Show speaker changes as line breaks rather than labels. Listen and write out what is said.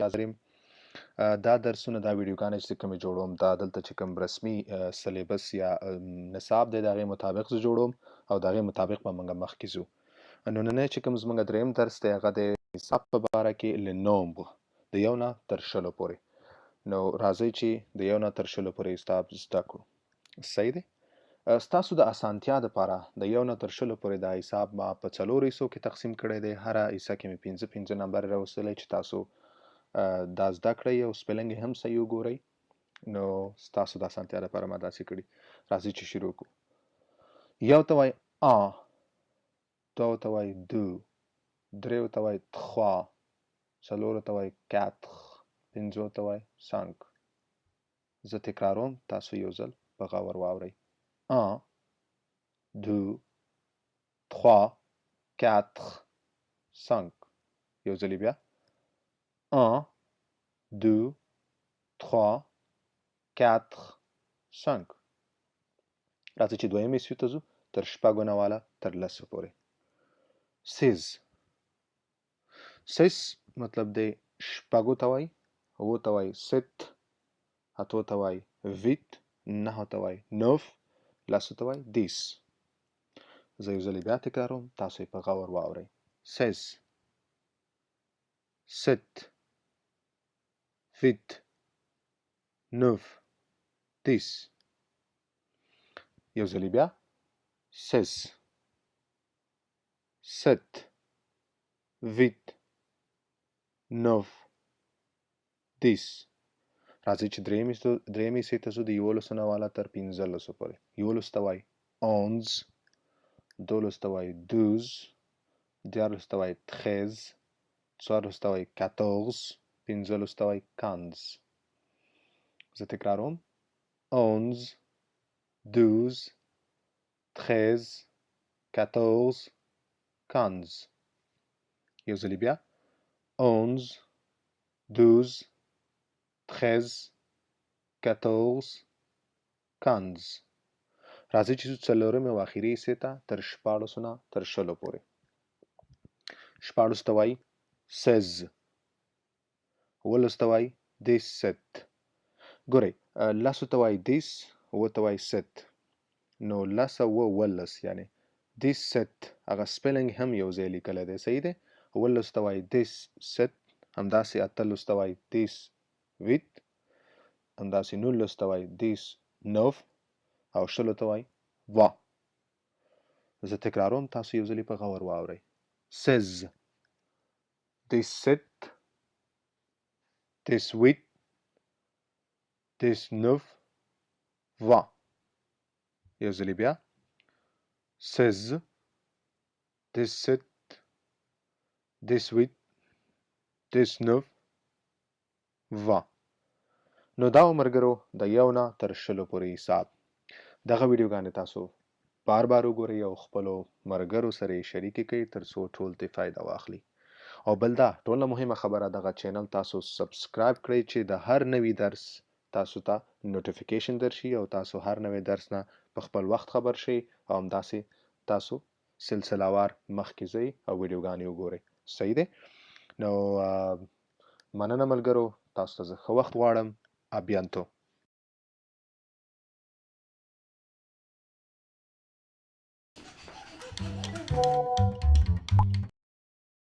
یا دریم دا درسونه دا ویډیوګانې چې کومې جوړوم دا دلته چې کوم رسمي سلیبس یا نصاب دی د هغې مطابق زه جوړوم او د هغې مطابق به موږ مخکې ځو. نننی چې کوم زموږ دریم درس دی هغه د حساب په باره کې له نمبر د 1 نه تر 10 پورې. نو راځئ چې د 1 نه تر 10 پورې حساب زده کړو. صحیح دی؟ ستاسو د اسانتیا دپاره د 1 نه تر 10 پورې دا حساب ما په 4 حصو کې تقسیم کړی دی. هره حصه کې مې 5 نمبر راوستلی چې تاسو دا زده کړئ او سپیلنګ یې هم صحیح وګورئ. نو ستاسو د اسانتیا لپاره ما داسې کړي. راځئ چې شروع کړو. 1 ته وایي ان، 2 ته وایي دو، 3 ته وایي trois، 4 ته وایي quatre، 5 ته وایي cinq. زه تکراروم، تاسو یو ځل په غور واورئ. 1 2 3 4 5. یو ځل بیا 1 2 3 4 5. راځئ چې دویم حصې ته ځو، تر شپږو نه واله تر 10 پورې. 16 مطلب دی شپږو ته وایي، 7 ته وایي 7، 8 ته وایي 8، 9 ته وایي 9، 10 ته وایي 10. زه یو ځل بیا تکراروم، تاسو یې په غور واورئ. 16 7 8 9 10. یو ځل بیا 16 7 8 9 10. راځئ چې دریم حصې ته ځو، د 11 نه واله تر 15 پورې. 11 ته وایي 11، 12 ته وایي 12، 13 ته وایي 13، 14 ته وایي 14، 15 ته وایي 15. زه تکراروم 11 12 13 14 15. یو ځل بیا 11 12 13 14 15. راځئ چې څلورمې او اخري حصې ته تر 14 نه تر 20 پورې. 14 ته وایي 16، 17 ته وایي 17. ګورئ 10 ته وایي 10، 9 ته وایي 7. نو 10 او 11 یعنی 17 هغه سپیلنګ هم یو ځای لیکلی دی. صحیح دی؟ 11 ته وایي 17، همداسې 18 ته وایي 18، همداسې 19 ته وایي 19 او 20 ته وایي 20. زه تکراروم، تاسو یو ځل په غور واورئ. 16 17 18 19 20. یو ځل بیا 16 17 18 19 20. نو دا ملګرو د 1 نه تر 20 پورې حساب. دغه ویډیوګانې تاسو بار بار وګورئ او خپلو ملګرو سره یې شریکې کړئ تر څو ټول ترې فایده واخلي. او بل دا ټوله مهمه خبره، دغه چینل تاسو سبسکرایب کړئ چې د هر نوي درس تاسو ته نوټیفیکیشن درشي او تاسو هر نوي درس نه په خپل وخت خبر شئ او همداسې تاسو سلسله وار مخکې ځئ او ویډیوګانې وګورئ. صحیح دی؟ نو مننه ملګرو، تاسو ته زه ښه وخت غواړم. ابیانتو.